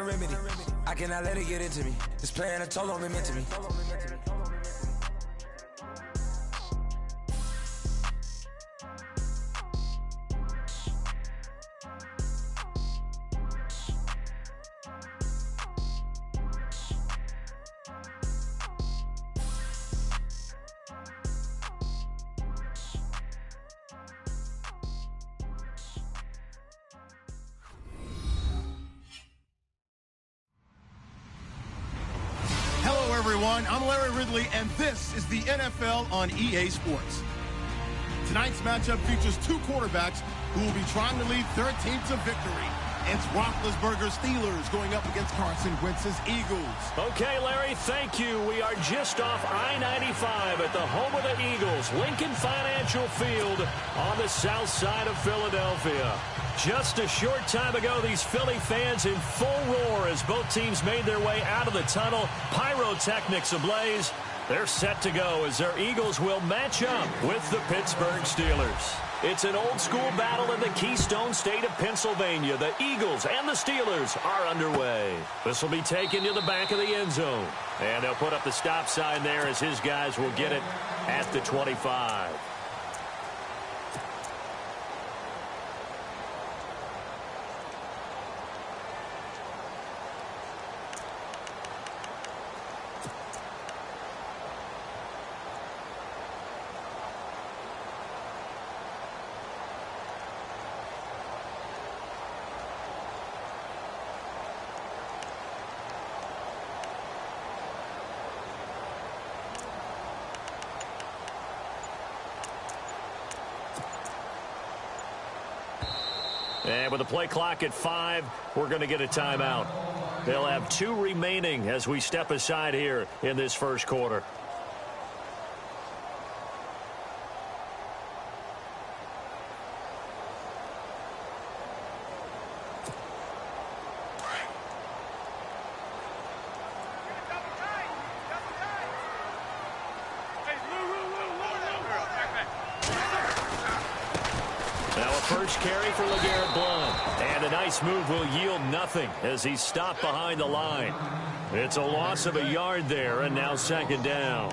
a remedy. I cannot let it get into me. This playing a toll on me mentally. Everyone, I'm Larry Ridley, and this is the NFL on EA Sports. Tonight's matchup features two quarterbacks who will be trying to lead their team to victory. It's Roethlisberger's Steelers going up against Carson Wentz's Eagles. Okay, Larry, thank you. We are just off I-95 at the home of the Eagles, Lincoln Financial Field on the south side of Philadelphia. Just a short time ago, these Philly fans in full roar as both teams made their way out of the tunnel. Pyrotechnics ablaze. They're set to go as their Eagles will match up with the Pittsburgh Steelers. It's an old-school battle in the Keystone State of Pennsylvania. The Eagles and the Steelers are underway. This will be taken to the back of the end zone. And they'll put up the stop sign there as his guys will get it at the 25. And with the play clock at 5, we're going to get a timeout. They'll have 2 remaining as we step aside here in this first quarter. First carry for LeGarrette Blount. And a nice move will yield nothing as he's stopped behind the line. It's a loss of a yard there, and now second down.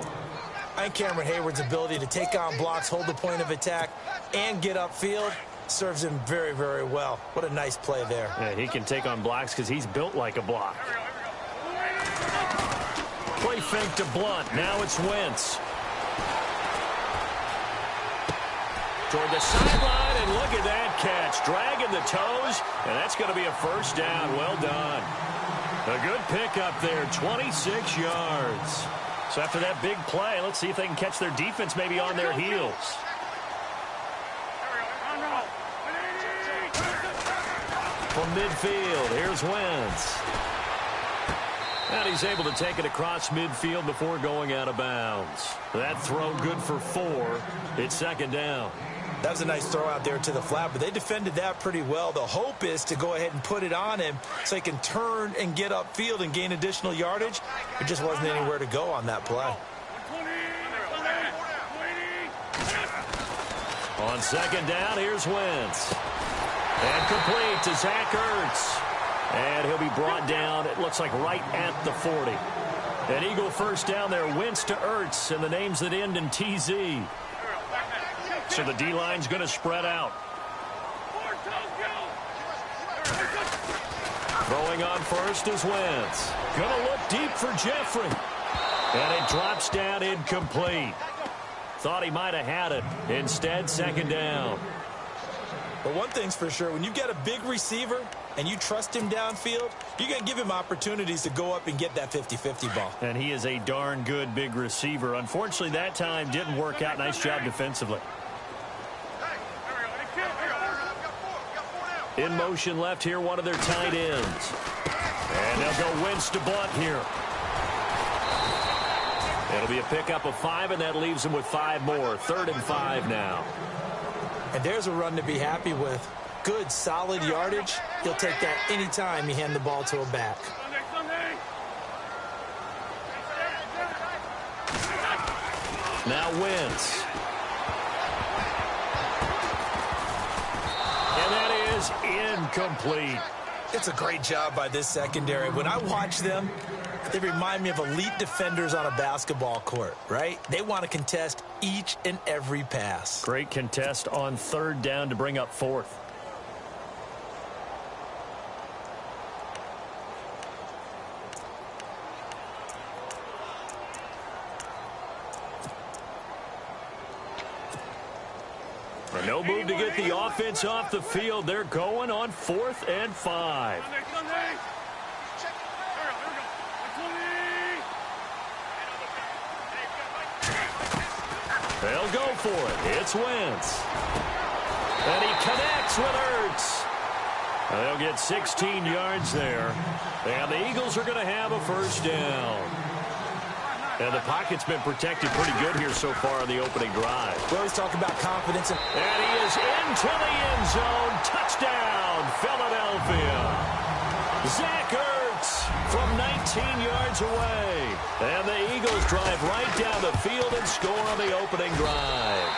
And Cameron Hayward's ability to take on blocks, hold the point of attack, and get upfield serves him very, very well. What a nice play there. Yeah, he can take on blocks because he's built like a block. Play fake to Blount. Now it's Wentz. Toward the sideline, and look at that catch. Dragging the toes, and that's going to be a first down. Well done. A good pickup there, 26 yards. So after that big play, let's see if they can catch their defense maybe on their heels. From midfield, here's Wentz. And he's able to take it across midfield before going out of bounds. That throw good for 4. It's second down. That was a nice throw out there to the flat, but they defended that pretty well. The hope is to go ahead and put it on him so he can turn and get upfield and gain additional yardage. There just wasn't anywhere to go on that play. On second down, here's Wentz. And complete to Zach Ertz. And he'll be brought down, it looks like right at the 40. An Eagle first down there, Wentz to Ertz, and the names that end in TZ. So the D-line's going to spread out. Throwing on first is Wentz. Going to look deep for Jeffrey. And it drops down incomplete. Thought he might have had it. Instead, second down. But one thing's for sure, when you get a big receiver and you trust him downfield, you're going to give him opportunities to go up and get that 50-50 ball. And he is a darn good big receiver. Unfortunately, that time didn't work out. Nice job defensively. In motion left here, one of their tight ends. And they'll go Wentz to Blount here. It'll be a pickup of 5, and that leaves them with 5 more. 3rd and 5 now. And there's a run to be happy with. Good, solid yardage. He'll take that anytime you hand the ball to a back. Now Wentz. And that is incomplete. It's a great job by this secondary. When I watch them, they remind me of elite defenders on a basketball court, right? They want to contest each and every pass. Great contest on third down to bring up fourth. No move to get the offense off the field. They're going on 4th and 5. They'll go for it. It's Wentz. And he connects with Ertz. They'll get 16 yards there. And the Eagles are going to have a first down. And the pocket's been protected pretty good here so far on the opening drive. We always talk about confidence. And he is into the end zone. Touchdown, Philadelphia. Zach Ertz from 19 yards away. And the Eagles drive right down the field and score on the opening drive.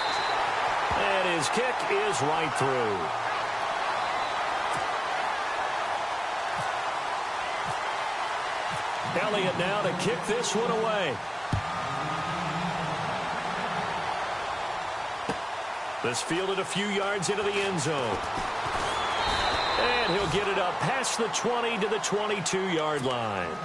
And his kick is right through. Elliott now to kick this one away. This fielded a few yards into the end zone. And he'll get it up past the 20 to the 22-yard line.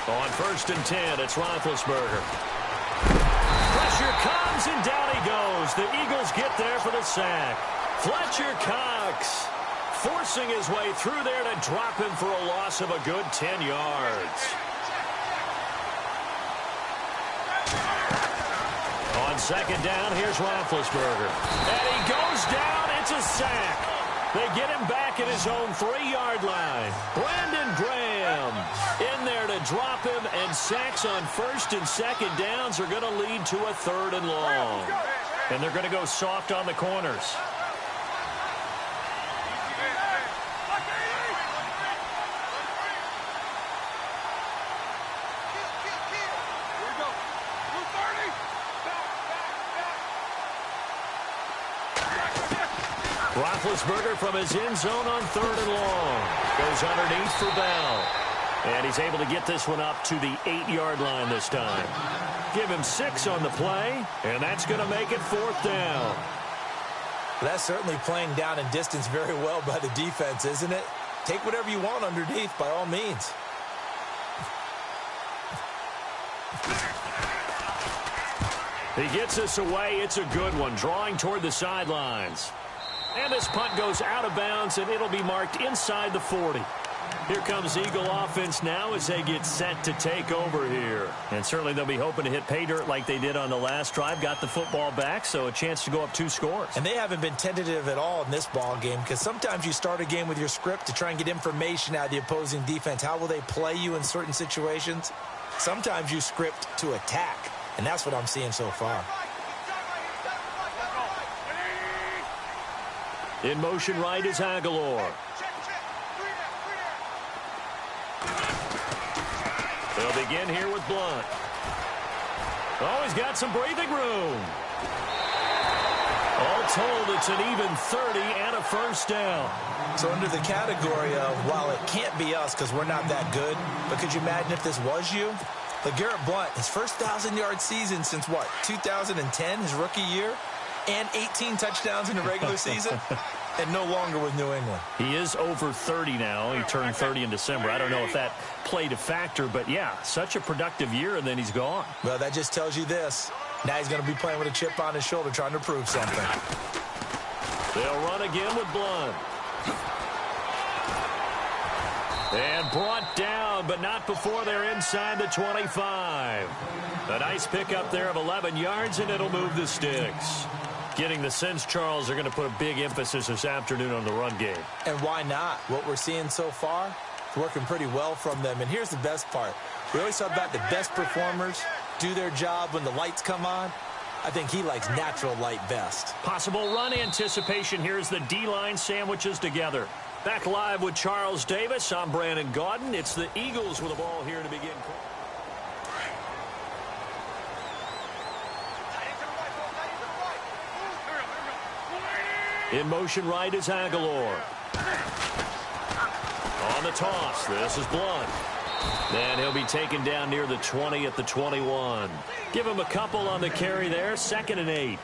On 1st and 10, it's Roethlisberger. Pressure comes, and down he goes. The Eagles get there for the sack. Fletcher Cox forcing his way through there to drop him for a loss of a good 10 yards. On 2nd down, here's Roethlisberger. And he goes down. It's a sack. They get him back at his own 3-yard line. Brandon Graham in there to drop him, and sacks on 1st and 2nd downs are going to lead to a 3rd and long. And they're going to go soft on the corners. Roethlisberger from his end zone on 3rd and long. Goes underneath for Bell. And he's able to get this one up to the 8-yard line this time. Give him 6 on the play, and that's going to make it 4th down. That's certainly playing down in distance very well by the defense, isn't it? Take whatever you want underneath, by all means. He gets this away. It's a good one, drawing toward the sidelines. And this punt goes out of bounds, and it'll be marked inside the 40. Here comes Eagle offense now as they get set to take over here. And certainly they'll be hoping to hit pay dirt like they did on the last drive. Got the football back, so a chance to go up 2 scores. And they haven't been tentative at all in this ball game, because sometimes you start a game with your script to try and get information out of the opposing defense. How will they play you in certain situations? Sometimes you script to attack, and that's what I'm seeing so far. In motion right is Aguilar. They'll begin here with Blunt. Oh, he's got some breathing room. All told, it's an even 30 and a first down. So under the category of, while it can't be us because we're not that good, but could you imagine if this was you? LeGarrette Blunt, his first 1,000-yard season since, what, 2010, his rookie year? And 18 touchdowns in the regular season, and no longer with New England. He is over 30 now. He turned 30 in December. I don't know if that played a factor, but yeah, such a productive year, and then he's gone. Well, that just tells you this. Now he's going to be playing with a chip on his shoulder trying to prove something. They'll run again with Blunt. And brought down, but not before they're inside the 25. A nice pickup there of 11 yards, and it'll move the sticks. Getting the sense, Charles, are going to put a big emphasis this afternoon on the run game. And why not? What we're seeing so far, it's working pretty well from them. And here's the best part. We always talk about the best performers do their job when the lights come on. I think he likes natural light best. Possible run anticipation here as the D-line sandwiches together. Back live with Charles Davis. I'm Brandon Gaudin. It's the Eagles with the ball here to begin. In motion right is Aguilar. On the toss, this is Blunt. And he'll be taken down near the 20 at the 21. Give him a couple on the carry there, 2nd and 8.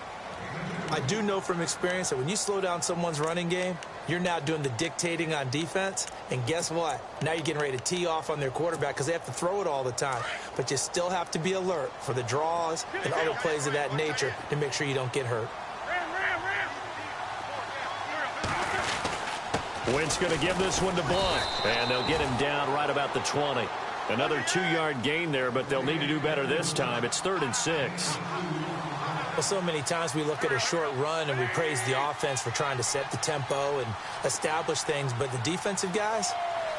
I do know from experience that when you slow down someone's running game, you're now doing the dictating on defense. And guess what? Now you're getting ready to tee off on their quarterback because they have to throw it all the time. But you still have to be alert for the draws and other plays of that nature to make sure you don't get hurt. Wentz going to give this one to Blunt. And they'll get him down right about the 20. Another 2-yard gain there, but they'll need to do better this time. It's 3rd and 6. Well, so many times we look at a short run and we praise the offense for trying to set the tempo and establish things. But the defensive guys,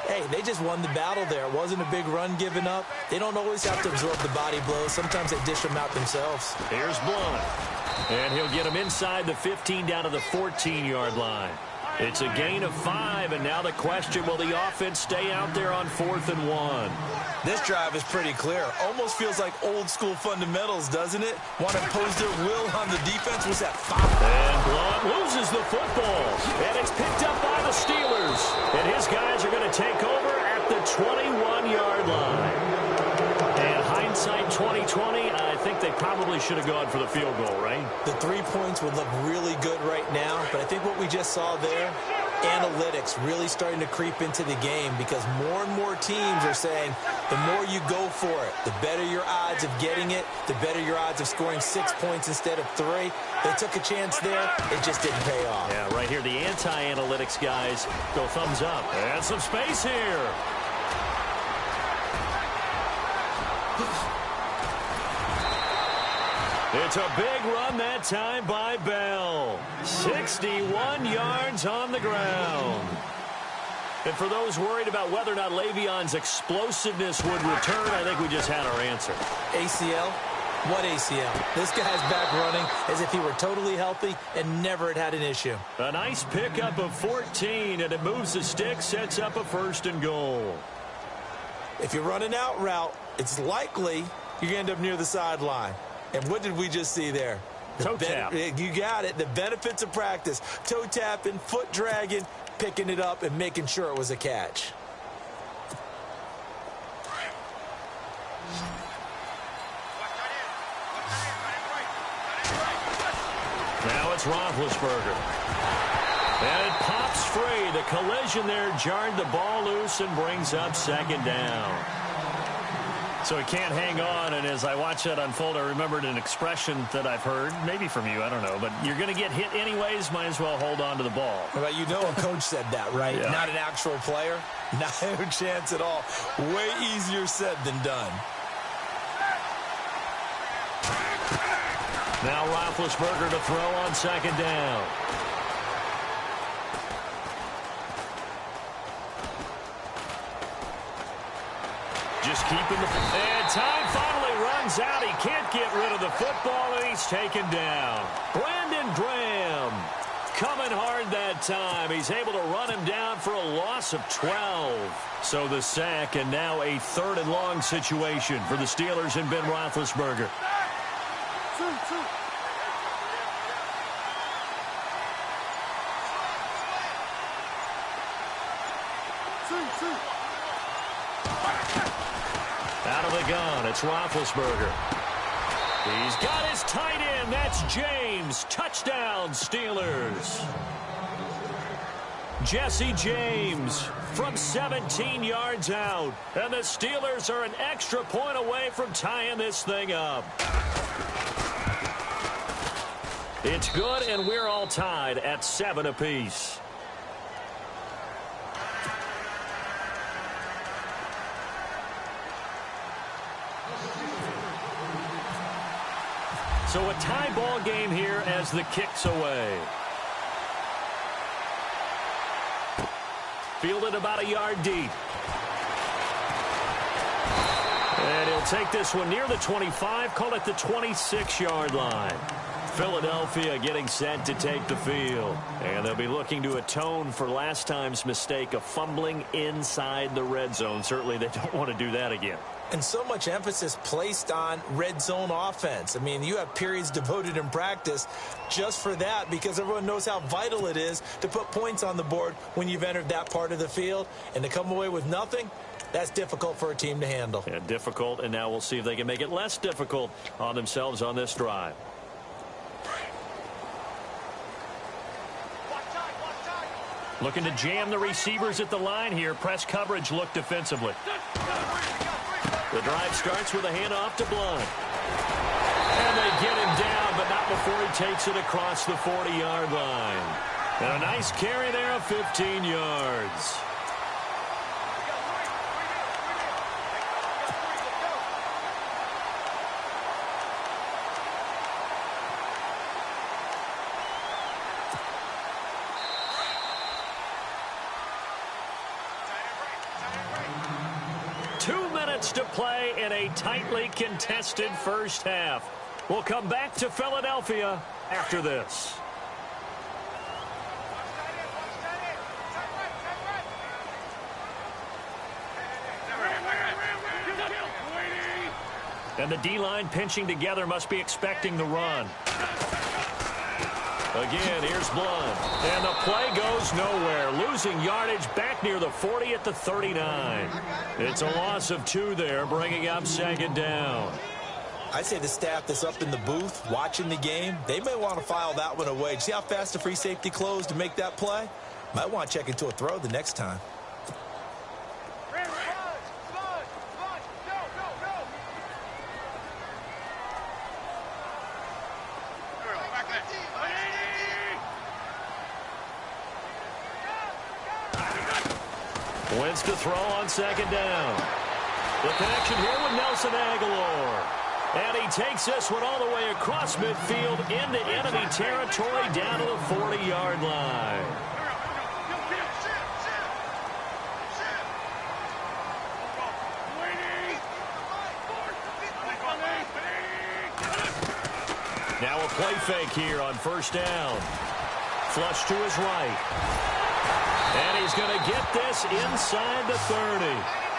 hey, they just won the battle there. It wasn't a big run given up. They don't always have to absorb the body blows. Sometimes they dish them out themselves. Here's Blunt. And he'll get him inside the 15 down to the 14-yard line. It's a gain of 5, and now the question, will the offense stay out there on 4th and 1? This drive is pretty clear. Almost feels like old-school fundamentals, doesn't it? Want to impose their will on the defense. Was that 5? And Blunt loses the football, and it's picked up by the Steelers. And his guys are going to take over at the 21-yard line. And hindsight 2020, I think they probably should have gone for the field goal, right? The 3 points would look really good right now, but I think what we just saw there, analytics really starting to creep into the game because more and more teams are saying the more you go for it, the better your odds of getting it, the better your odds of scoring 6 points instead of 3. They took a chance there. It just didn't pay off. Yeah, right here, the anti-analytics guys go thumbs up. And some space here. It's a big run that time by Bell. 61 yards on the ground. And for those worried about whether or not Le'Veon's explosiveness would return, I think we just had our answer. ACL? What ACL? This guy's back running as if he were totally healthy and never had an issue. A nice pickup of 14, and it moves the stick, sets up a 1st and goal. If you're running out route, it's likely you're going to end up near the sideline. And what did we just see there? Toe tap. You got it. The benefits of practice. Toe tapping, foot dragging, picking it up, and making sure it was a catch. Now it's Roethlisberger. And it pops free. The collision there jarred the ball loose and brings up 2nd down. So he can't hang on, and as I watch that unfold, I remembered an expression that I've heard, maybe from you, I don't know, but you're going to get hit anyways, might as well hold on to the ball. Well, you know a coach said that, right? Yeah. Not an actual player. No chance at all. Way easier said than done. Now Roethlisberger to throw on 2nd down. Just keeping the... And time finally runs out. He can't get rid of the football, and he's taken down. Brandon Graham coming hard that time. He's able to run him down for a loss of 12. So the sack, and now a 3rd and long situation for the Steelers and Ben Roethlisberger. Out of the gun, it's Roethlisberger. He's got his tight end. That's James. Touchdown, Steelers. Jesse James from 17 yards out. And the Steelers are an extra point away from tying this thing up. It's good, and we're all tied at 7 apiece. So a tie ball game here as the kick's away. Fielded about a yard deep. And he'll take this one near the 25, call it the 26-yard line. Philadelphia getting set to take the field. And they'll be looking to atone for last time's mistake of fumbling inside the red zone. Certainly they don't want to do that again. And so much emphasis placed on red zone offense. I mean, you have periods devoted in practice just for that because everyone knows how vital it is to put points on the board when you've entered that part of the field. And to come away with nothing, that's difficult for a team to handle. Yeah, difficult, and now we'll see if they can make it less difficult on themselves on this drive. Looking to jam the receivers at the line here. Press coverage look defensively. The drive starts with a handoff to Blunt. And they get him down, but not before he takes it across the 40-yard line. And a nice carry there of 15 yards. To play in a tightly contested first half. We'll come back to Philadelphia after this. And the D-line pinching together must be expecting the run. Again, here's Blunt. And the play goes nowhere. Losing yardage back near the 40 at the 39. It's a loss of 2 there, bringing up second down. I'd say the staff that's up in the booth watching the game, they may want to file that one away. See how fast the free safety closed to make that play? Might want to check into a throw the next time. Wins to throw on second down. The connection here with Nelson Aguilar. And he takes this one all the way across midfield into enemy territory down to the 40-yard line. Now a play fake here on first down. Flush to his right. And he's going to get this inside the 30.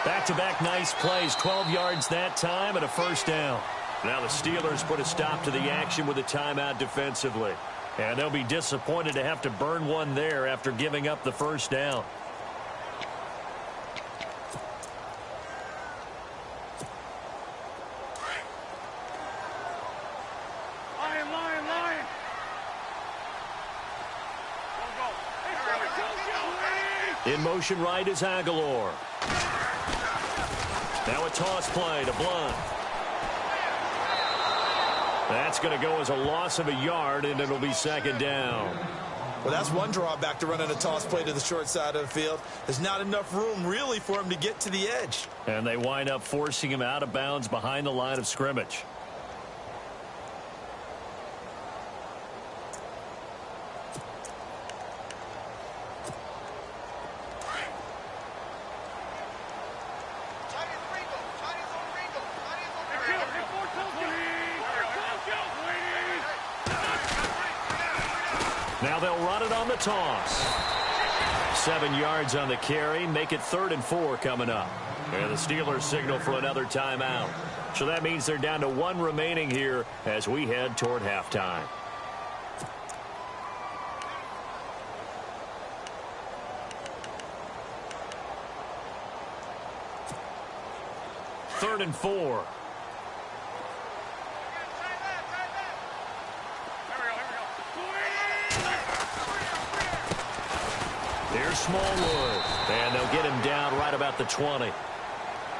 Back-to-back nice plays, 12 yards that time and a first down. Now the Steelers put a stop to the action with a timeout defensively. And they'll be disappointed to have to burn one there after giving up the first down. In motion right is Aguilar. Now a toss play to Blunt. That's going to go as a loss of a yard, and it'll be second down. Well, that's one drawback to running a toss play to the short side of the field. There's not enough room, really, for him to get to the edge. And they wind up forcing him out of bounds behind the line of scrimmage. Now they'll run it on the toss. 7 yards on the carry. Make it 3rd and 4 coming up. And the Steelers signal for another timeout. So that means they're down to 1 remaining here as we head toward halftime. Third and 4. Here's Smallwood, and they'll get him down right about the 20.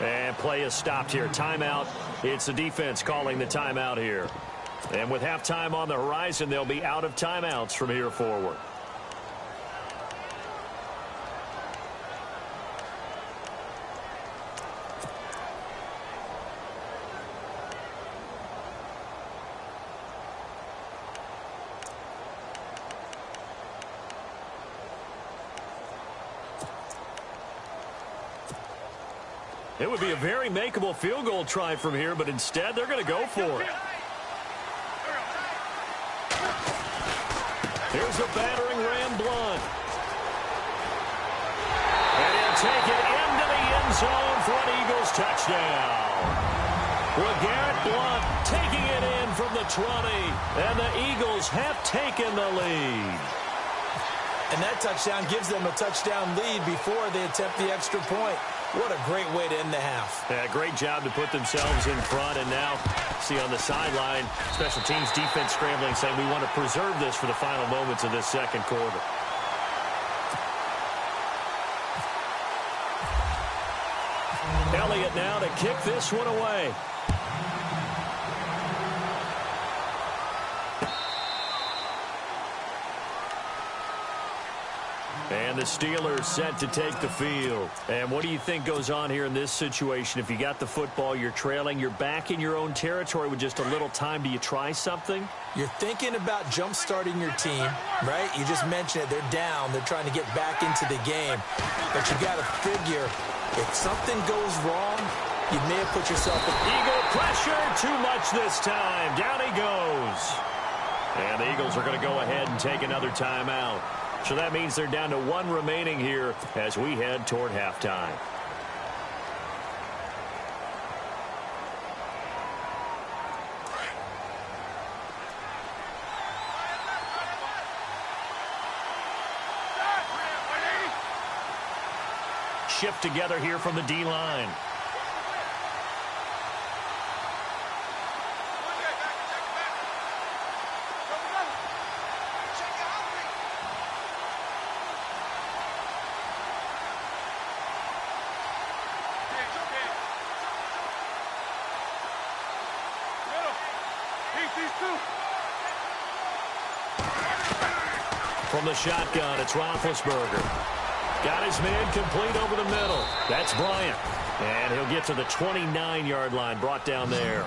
And play is stopped here. Timeout. It's the defense calling the timeout here. And with halftime on the horizon, they'll be out of timeouts from here forward. It would be a very makeable field goal try from here, but instead they're going to go for it. Here's a battering ram Blunt. And he'll take it into the end zone for an Eagles touchdown. LeGarrette Blunt taking it in from the 20, and the Eagles have taken the lead. And that touchdown gives them a touchdown lead before they attempt the extra point. What a great way to end the half. Yeah, great job to put themselves in front, and now see on the sideline, special teams defense scrambling, saying we want to preserve this for the final moments of this second quarter. Elliott now to kick this one away. And the Steelers set to take the field. And what do you think goes on here in this situation? If you got the football, you're trailing, you're back in your own territory with just a little time. Do you try something? You're thinking about jump-starting your team, right? You just mentioned it. They're down. They're trying to get back into the game. But you got to figure, if something goes wrong, you may have put yourself in. Eagle pressure, too much this time. Down he goes. And the Eagles are going to go ahead and take another timeout. So that means they're down to one remaining here as we head toward halftime. Shift together here from the D-line. From the shotgun, it's Roethlisberger. Got his man complete over the middle. That's Bryant. And he'll get to the 29-yard line, brought down there.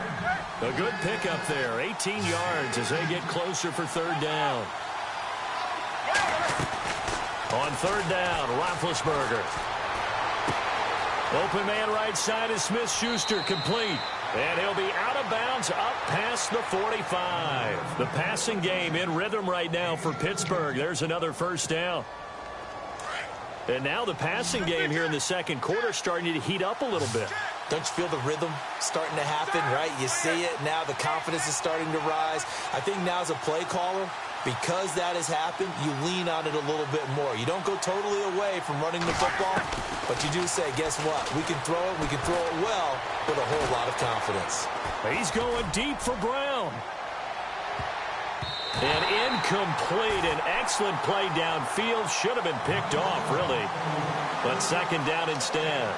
A good pickup there, 18 yards as they get closer for third down. On third down, Roethlisberger. Open man right side is Smith-Schuster, complete. And he'll be out of bounds up past the 45. The passing game in rhythm right now for Pittsburgh. There's another first down. And now the passing game here in the second quarter starting to heat up a little bit. Don't you feel the rhythm starting to happen, right? You see it now. The confidence is starting to rise. I think now as a play caller, because that has happened, you lean on it a little bit more. You don't go totally away from running the football, but you do say, guess what? We can throw it. We can throw it well with a whole lot of confidence. He's going deep for Brown. And incomplete. An excellent play downfield. Should have been picked off, really. But second down instead.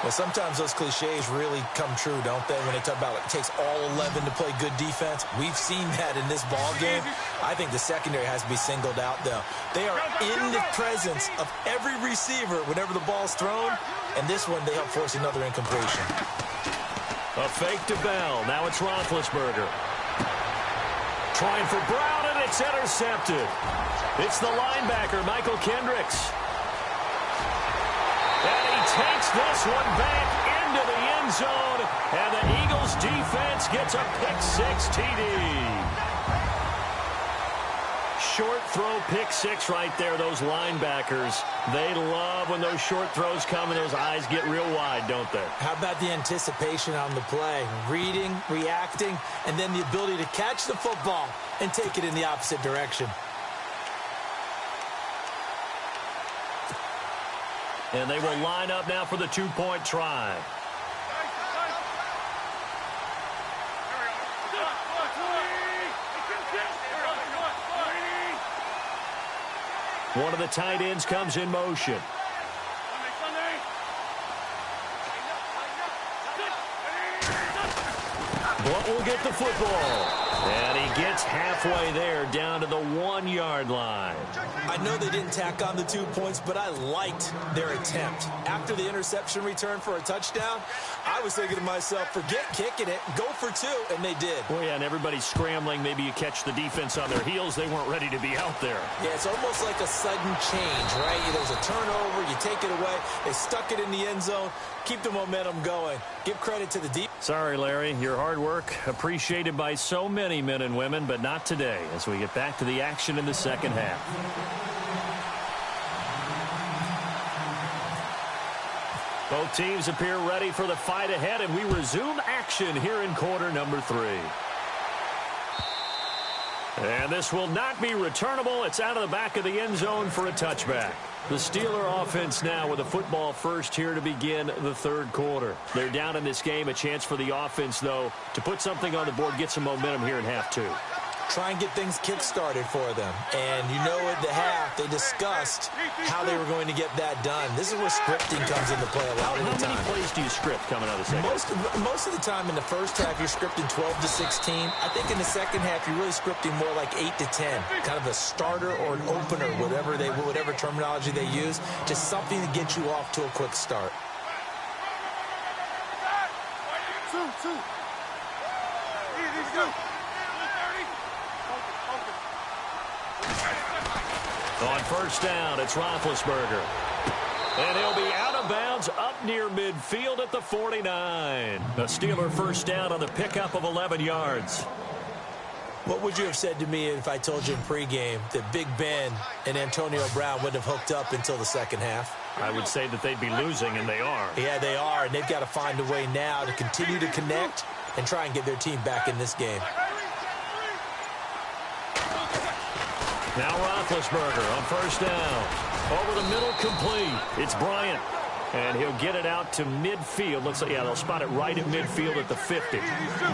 Well, sometimes those cliches really come true, don't they? When they talk about it takes all 11 to play good defense. We've seen that in this ball game. I think the secondary has to be singled out, though. They are in the presence of every receiver whenever the ball's thrown. And this one, they help force another incompletion. A fake to Bell. Now it's Roethlisberger. Trying for Brown, and it's intercepted. It's the linebacker, Michael Kendricks. And he takes this one back into the end zone, and the Eagles defense gets a pick-six TD. Short throw, pick-six right there, those linebackers. They love when those short throws come and those eyes get real wide, don't they? How about the anticipation on the play? Reading, reacting, and then the ability to catch the football and take it in the opposite direction. And they will line up now for the two-point try. One of the tight ends comes in motion. Blunt will get the football. And he gets halfway there, down to the 1-yard line. I know they didn't tack on the 2 points, but I liked their attempt. After the interception return for a touchdown, I was thinking to myself, forget kicking it, go for 2, and they did. Well, yeah, and everybody's scrambling. Maybe you catch the defense on their heels. They weren't ready to be out there. Yeah, it's almost like a sudden change, right? There's a turnover, you take it away, they stuck it in the end zone, keep the momentum going. Give credit to the defense. Sorry, Larry, your hard work appreciated by so many men and women, but not today as we get back to the action in the second half. Both teams appear ready for the fight ahead, and we resume action here in quarter number 3. And this will not be returnable. It's out of the back of the end zone for a touchback. The Steeler offense now with a football first here to begin the third quarter. They're down in this game. A chance for the offense, though, to put something on the board, get some momentum here in half 2. Try and get things kick-started for them. And you know at the half, they discussed how they were going to get that done. This is where scripting comes into play a lot of the time. How many plays do you script coming out of the second? Most of the time in the first half, you're scripting 12 to 16. I think in the second half, you're really scripting more like 8 to 10. Kind of a starter or an opener, whatever terminology they use. Just something to get you off to a quick start. On first down, it's Roethlisberger. And he'll be out of bounds up near midfield at the 49. The Steeler first down on the pickup of 11 yards. What would you have said to me if I told you in pregame that Big Ben and Antonio Brown wouldn't have hooked up until the second half? I would say that they'd be losing, and they are. Yeah, they are, and they've got to find a way now to continue to connect and try and get their team back in this game. Now Roethlisberger on first down. Over the middle, complete. It's Bryant. And he'll get it out to midfield. Looks like, yeah, they'll spot it right at midfield at the 50.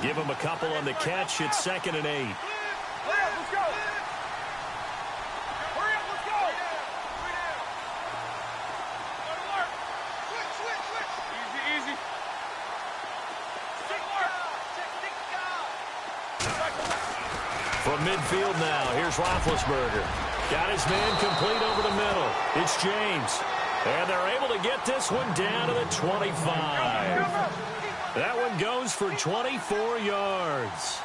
Give him a couple on the catch. It's 2nd and 8. From midfield now, here's Roethlisberger. Got his man complete over the middle. It's James. And they're able to get this one down to the 25. That one goes for 24 yards.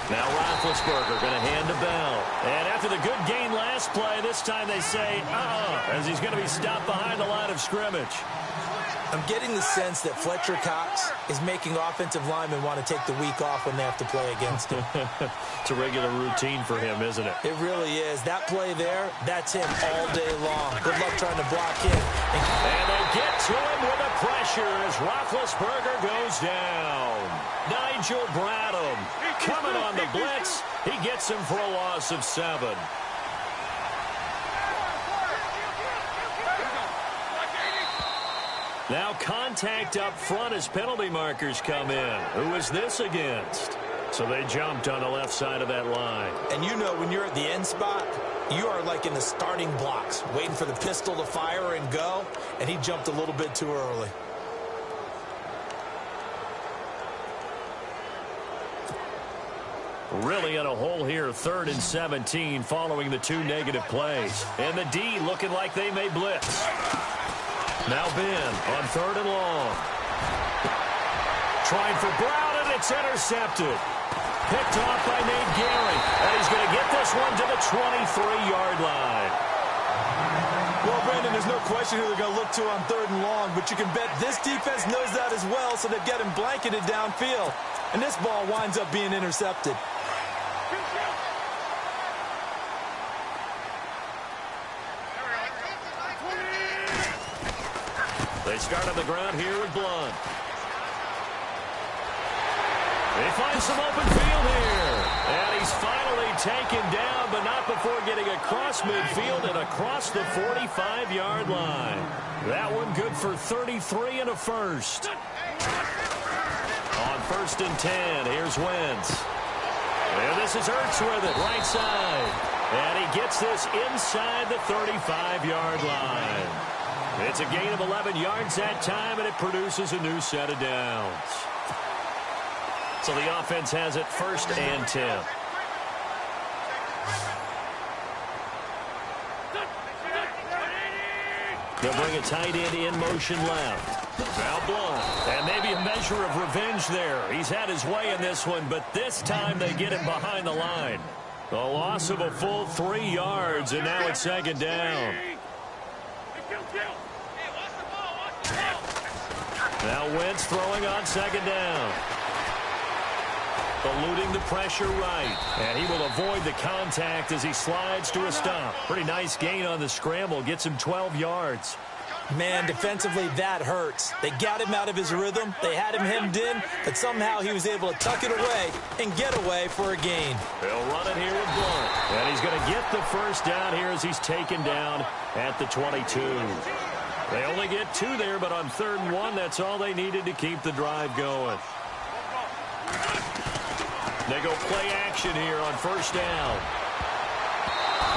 Now Roethlisberger going to hand to Bell. And after the good gain last play, this time they say, as he's going to be stopped behind the line of scrimmage. I'm getting the sense that Fletcher Cox is making offensive linemen want to take the week off when they have to play against him. It's a regular routine for him, isn't it? It really is. That play there, that's him all day long. Good luck trying to block him. And they get to him with the pressure as Roethlisberger goes down. Nigel Bradham coming on the blitz. He gets him for a loss of 7. Now contact up front as penalty markers come in. Who is this against? So they jumped on the left side of that line. And you know when you're at the end spot, you are like in the starting blocks, waiting for the pistol to fire and go, and he jumped a little bit too early. Really in a hole here, 3rd and 17 following the 2 negative plays. And the D looking like they may blitz. Now Ben on 3rd and long. Trying for Brown, and it's intercepted. Picked off by Nate Gehring. And he's going to get this one to the 23-yard line. Well, Brandon, there's no question who they're going to look to on 3rd and long, but you can bet this defense knows that as well, so they've got him blanketed downfield. And this ball winds up being intercepted. They start on the ground here with Blunt. They find some open field here. And he's finally taken down, but not before getting across midfield and across the 45-yard line. That one good for 33 and a first. On 1st and 10, here's Wentz. And this is Ertz with it, right side. And he gets this inside the 35-yard line. It's a gain of 11 yards that time, and it produces a new set of downs. So the offense has it 1st and 10. They'll bring a tight end in motion left. Now Blunt. And maybe a measure of revenge there. He's had his way in this one, but this time they get him behind the line. A loss of a full 3 yards, and now it's 2nd down. Now Wentz throwing on 2nd down. Eluding the pressure right. And he will avoid the contact as he slides to a stop. Pretty nice gain on the scramble. Gets him 12 yards. Man, defensively, that hurts. They got him out of his rhythm. They had him hemmed in, but somehow he was able to tuck it away and get away for a gain. They'll run it here with Blunt. And he's going to get the 1st down here as he's taken down at the 22. They only get 2 there, but on 3rd and 1, that's all they needed to keep the drive going. They go play action here on 1st down.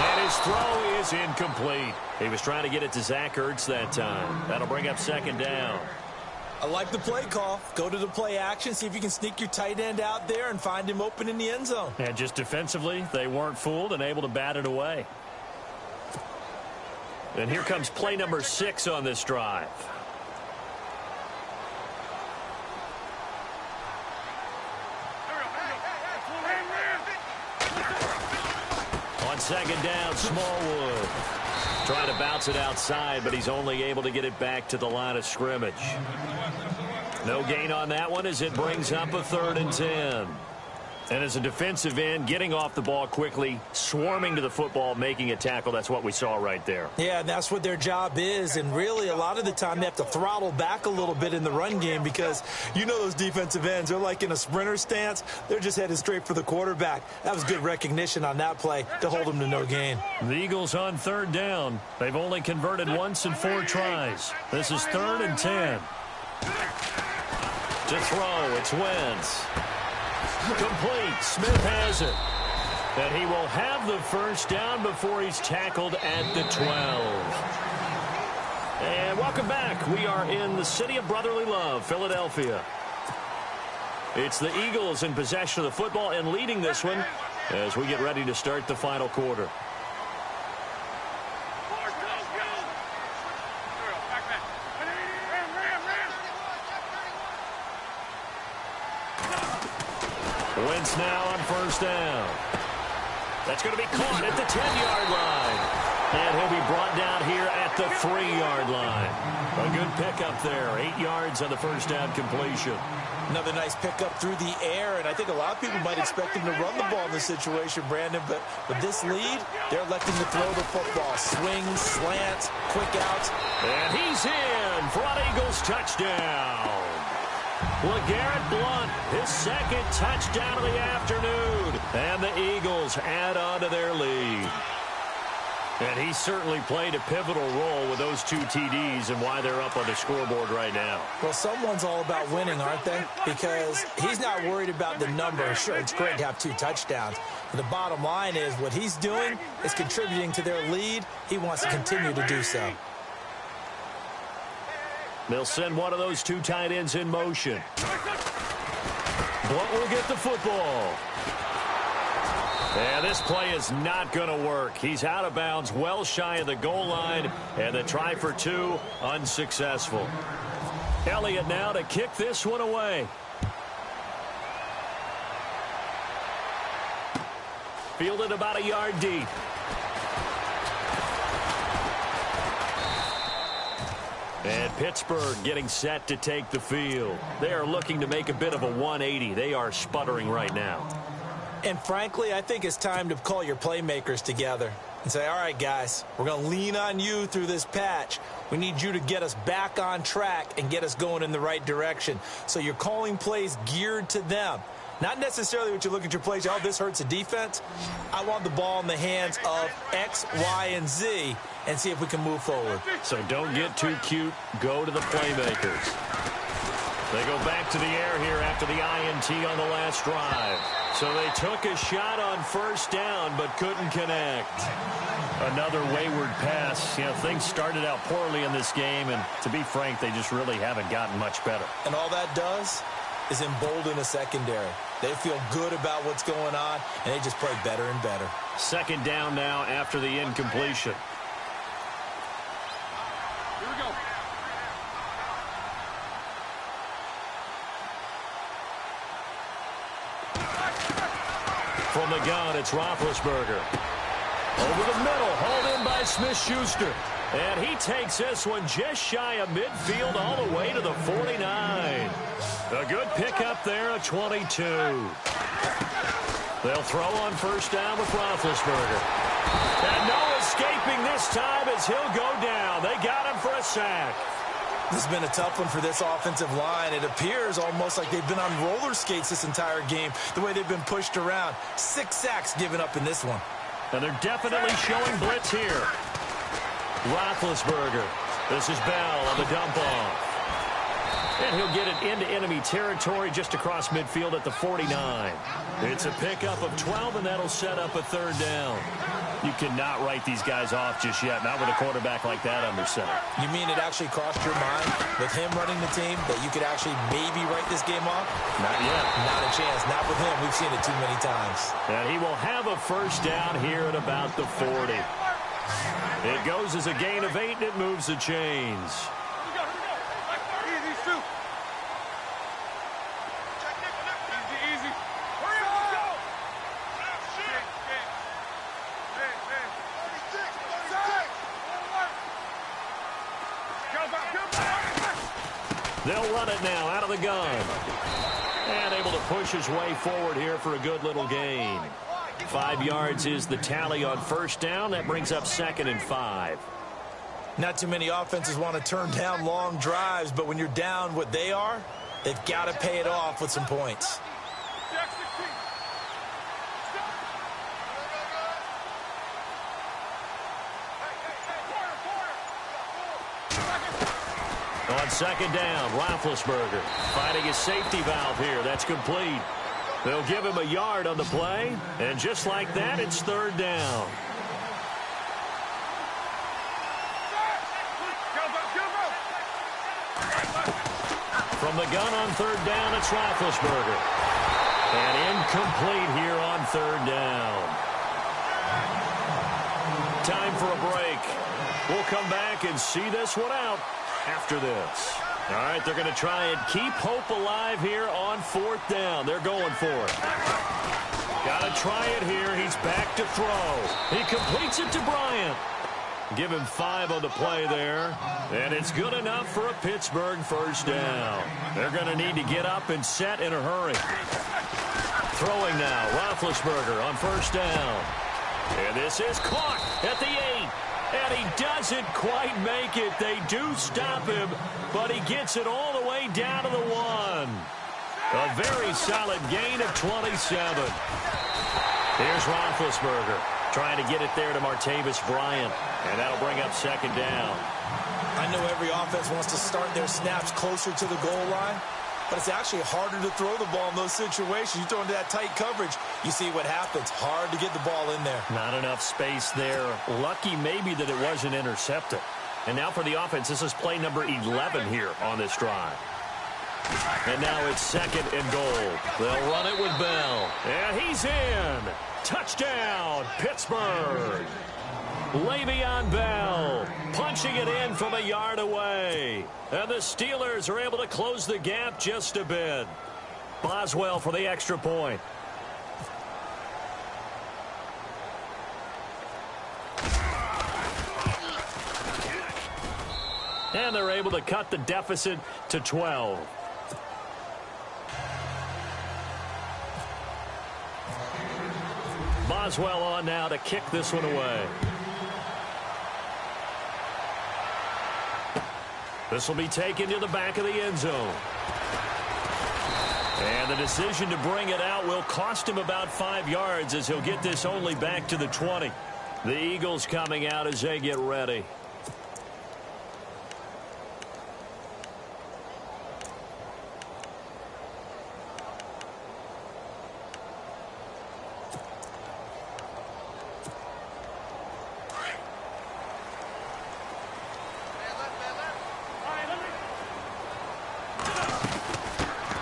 And his throw is incomplete. He was trying to get it to Zach Ertz that time. That'll bring up 2nd down. I like the play call. Go to the play action, see if you can sneak your tight end out there and find him open in the end zone. And just defensively, they weren't fooled and able to bat it away. And here comes play number 6 on this drive. On 2nd down, Smallwood. Trying to bounce it outside, but he's only able to get it back to the line of scrimmage. No gain on that one as it brings up a 3rd and 10. And as a defensive end, getting off the ball quickly, swarming to the football, making a tackle, that's what we saw right there. Yeah, and that's what their job is. And really, a lot of the time, they have to throttle back a little bit in the run game because you know those defensive ends, they're like in a sprinter stance. They're just headed straight for the quarterback. That was good recognition on that play to hold them to no gain. The Eagles on 3rd down. They've only converted once in 4 tries. This is 3rd and 10. To throw, it's Wentz. Complete. Smith has it. And he will have the 1st down before he's tackled at the 12. And welcome back. We are in the city of brotherly love, Philadelphia. It's the Eagles in possession of the football and leading this one as we get ready to start the final quarter. Wentz now on 1st down. That's going to be caught at the 10-yard line. And he'll be brought down here at the 3-yard line. A good pickup there. 8 yards on the 1st down completion. Another nice pickup through the air, and I think a lot of people might expect him to run the ball in this situation, Brandon, but with this lead, they're electing to throw the football. Swings, slants, quick outs. And he's in for an Eagles touchdown. LeGarrette Blunt, his 2nd touchdown of the afternoon. And the Eagles add on to their lead. And he certainly played a pivotal role with those 2 TDs and why they're up on the scoreboard right now. Well, someone's all about winning, aren't they? Because he's not worried about the number. Sure, it's great to have 2 touchdowns. But the bottom line is what he's doing is contributing to their lead. He wants to continue to do so. They'll send one of those 2 tight ends in motion. Blunt will get the football. And this play is not going to work. He's out of bounds, well shy of the goal line, and the try for 2 unsuccessful. Elliott now to kick this one away. Fielded about a yard deep. And Pittsburgh getting set to take the field. They are looking to make a bit of a 180. They are sputtering right now. And frankly, I think it's time to call your playmakers together and say, all right, guys, we're going to lean on you through this patch. We need you to get us back on track and get us going in the right direction. So you're calling plays geared to them. Not necessarily what you look at your plays, oh, this hurts the defense. I want the ball in the hands of X, Y, and Z and see if we can move forward. So don't get too cute. Go to the playmakers. They go back to the air here after the INT on the last drive. So they took a shot on first down but couldn't connect. Another wayward pass. You know, things started out poorly in this game, and to be frank, they just really haven't gotten much better. And all that does is embolden a secondary. They feel good about what's going on, and they just play better and better. Second down now after the incompletion. Here we go. From the gun, it's Roethlisberger. Over the middle, hauled in by Smith-Schuster. And he takes this one just shy of midfield all the way to the 49. A good pickup there at 22. They'll throw on first down with Roethlisberger. And no escaping this time as he'll go down. They got him for a sack. This has been a tough one for this offensive line. It appears almost like they've been on roller skates this entire game, the way they've been pushed around. 6 sacks given up in this one. And they're definitely showing blitz here. Roethlisberger. This is Bell on the dump-off. And he'll get it into enemy territory just across midfield at the 49. It's a pickup of 12, and that'll set up a third down. You cannot write these guys off just yet, not with a quarterback like that under center. You mean it actually crossed your mind with him running the team that you could actually maybe write this game off? Not yet. Not a chance. Not with him. We've seen it too many times. And he will have a first down here at about the 40. It goes as a gain of 8, and it moves the chains. They'll run it now out of the gun. And able to push his way forward here for a good little gain. 5 yards is the tally on first down. That brings up 2nd and 5. Not too many offenses want to turn down long drives, but when you're down what they are, they've got to pay it off with some points. On second down, Roethlisberger finding his safety valve here. That's complete. They'll give him a yard on the play, and just like that, it's third down. From the gun on third down, it's Roethlisberger. And incomplete here on third down. Time for a break. We'll come back and see this one out after this. All right, they're going to try and keep hope alive here on 4th down. They're going for it. Got to try it here. He's back to throw. He completes it to Bryant. Give him 5 on the play there. And it's good enough for a Pittsburgh first down. They're going to need to get up and set in a hurry. Throwing now, Roethlisberger on first down. And this is caught at the 8. And he doesn't quite make it. They do stop him, but he gets it all the way down to the 1. A very solid gain of 27. Here's Roethlisberger trying to get it there to Martavis Bryant, and that'll bring up 2nd down. I know every offense wants to start their snaps closer to the goal line, but it's actually harder to throw the ball in those situations. You throw into that tight coverage, you see what happens. Hard to get the ball in there. Not enough space there. Lucky maybe that it wasn't intercepted. And now for the offense, this is play number 11 here on this drive. And now it's 2nd and goal. They'll run it with Bell. And he's in. Touchdown, Pittsburgh. Le'Veon Bell punching it in from a yard away. And the Steelers are able to close the gap just a bit. Boswell for the extra point. And they're able to cut the deficit to 12. Boswell on now to kick this one away. This will be taken to the back of the end zone. And the decision to bring it out will cost him about 5 yards as he'll get this only back to the 20. The Eagles coming out as they get ready.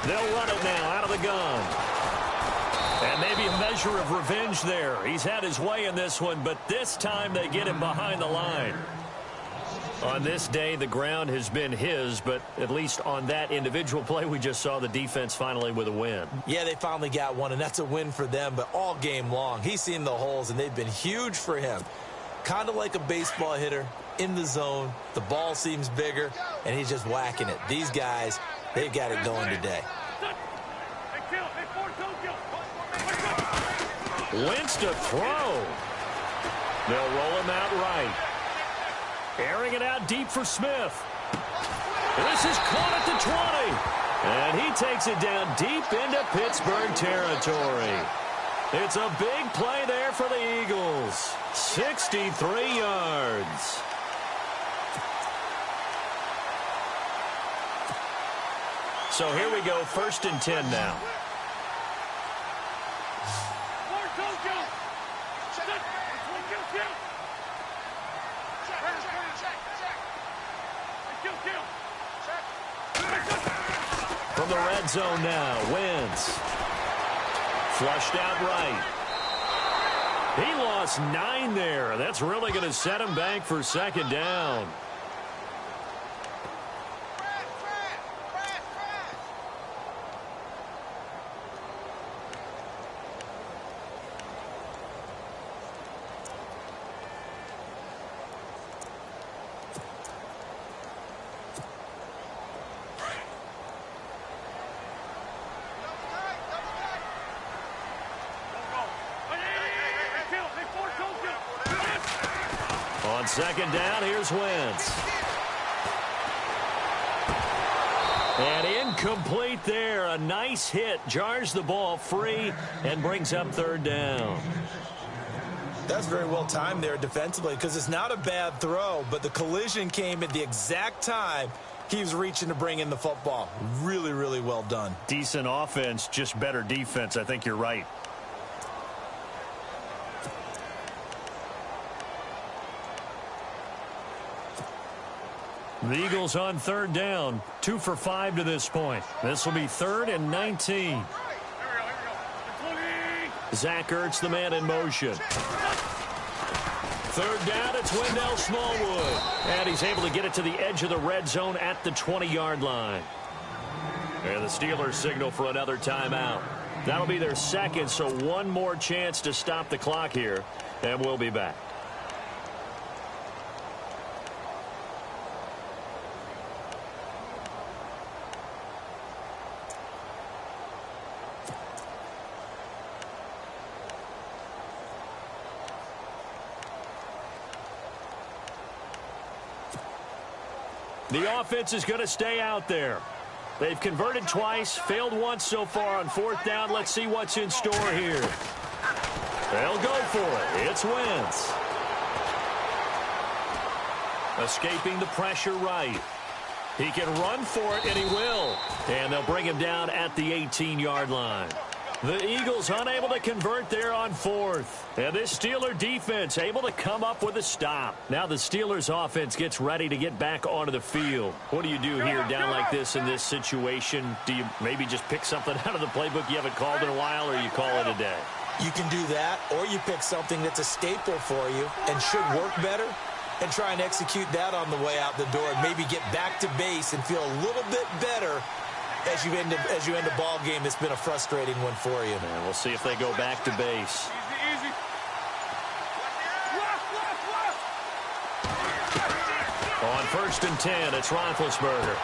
They'll run it now out of the gun. And maybe a measure of revenge there. He's had his way in this one, but this time they get him behind the line. On this day, the ground has been his, but at least on that individual play, we just saw the defense finally with a win. Yeah, they finally got one, and that's a win for them, but all game long, he's seen the holes, and they've been huge for him. Kind of like a baseball hitter in the zone. The ball seems bigger, and he's just whacking it. These guys, they've got it going today. Wentz to throw. They'll roll him out right. Airing it out deep for Smith. This is caught at the 20. And he takes it down deep into Pittsburgh territory. It's a big play there for the Eagles. 63 yards. So here we go, 1st and 10 now. From the red zone now, Wentz. Flushed out right. He lost 9 there. That's really going to set him back for 2nd down. On 2nd down, here's Wentz. And incomplete there. A nice hit. Jars the ball free and brings up 3rd down. That's very well timed there defensively because it's not a bad throw, but the collision came at the exact time he was reaching to bring in the football. Really, really well done. Decent offense, just better defense. I think you're right. The Eagles on 3rd down, 2 for 5 to this point. This will be 3rd and 19. Zach Ertz, the man in motion. 3rd down, it's Wendell Smallwood. And he's able to get it to the edge of the red zone at the 20-yard line. And the Steelers signal for another timeout. That'll be their 2nd, so one more chance to stop the clock here. And we'll be back. The offense is going to stay out there. They've converted twice, failed once so far on 4th down. Let's see what's in store here. They'll go for it. It's Wentz. Escaping the pressure right. He can run for it, and he will. And they'll bring him down at the 18-yard line. The Eagles unable to convert there on 4th. And this Steeler defense able to come up with a stop. Now the Steelers offense gets ready to get back onto the field. What do you do here down like this in this situation? Do you maybe just pick something out of the playbook you haven't called in a while, or you call it a day? You can do that, or you pick something that's a staple for you and should work better and try and execute that on the way out the door and maybe get back to base and feel a little bit better as you end a ball game that's been a frustrating one for you. And we'll see if they go back to base. Easy. On 1st and 10, it's Roethlisberger.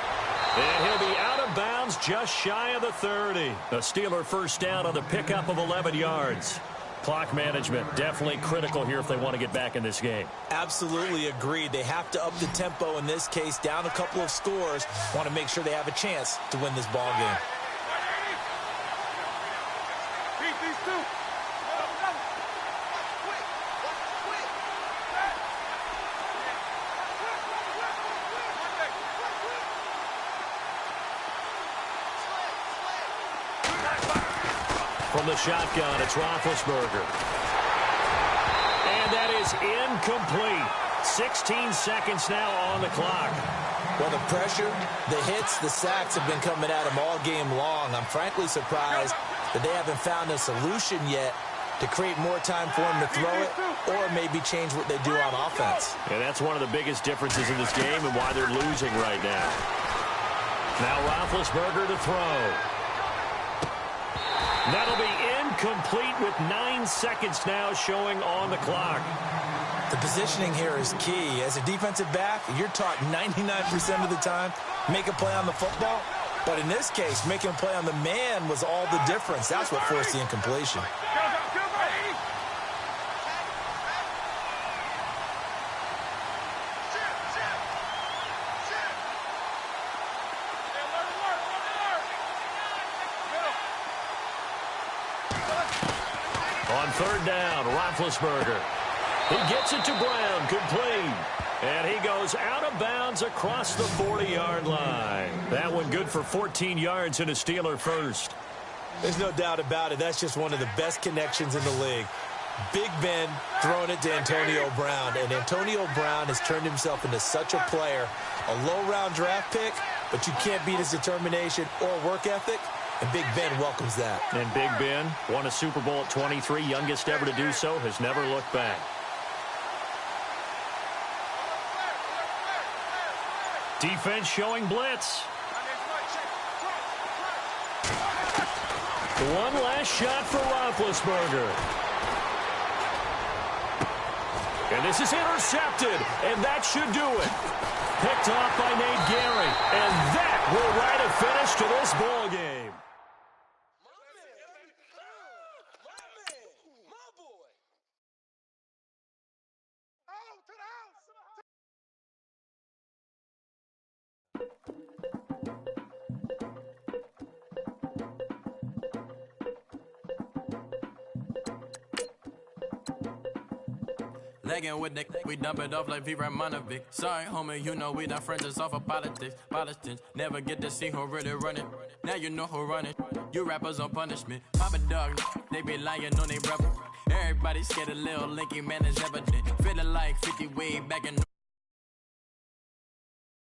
And he'll be out of bounds just shy of the 30. A Steeler 1st down on the pickup of 11 yards. Clock management definitely critical here if they want to get back in this game. Absolutely agreed. They have to up the tempo in this case, down a couple of scores. Want to make sure they have a chance to win this ball game. From the shotgun, it's Roethlisberger. And that is incomplete. 16 seconds now on the clock. Well, the pressure, the hits, the sacks have been coming at him all game long. I'm frankly surprised that they haven't found a solution yet to create more time for him to throw it or maybe change what they do on offense. And that's one of the biggest differences in this game and why they're losing right now. Now Roethlisberger to throw. That'll be incomplete with 9 seconds now showing on the clock. The positioning here is key. As a defensive back, you're taught 99% of the time, make a play on the football. But in this case, making a play on the man was all the difference. That's what forced the incompletion. On third down, Roethlisberger. He gets it to Brown, complete. And he goes out of bounds across the 40-yard line. That one good for 14 yards and a Steeler first. There's no doubt about it. That's just one of the best connections in the league. Big Ben throwing it to Antonio Brown. And Antonio Brown has turned himself into such a player. A low-round draft pick, but you can't beat his determination or work ethic. And Big Ben welcomes that. And Big Ben won a Super Bowl at 23, youngest ever to do so, has never looked back. Defense showing blitz. The one last shot for Roethlisberger. And this is intercepted, and that should do it. Picked off by Nate Gehring, and that will write a finish to this ball game. Legging with Nick, we dump it off like V. Ramonovic. Sorry, homie, you know we not friends, it's off of politics. Politics never get to see who really run it. Now you know who run it. You rappers on punishment. Papa dog, they be lying on they brother. Everybody scared a little linky man is evident. Feeling like 50 way back in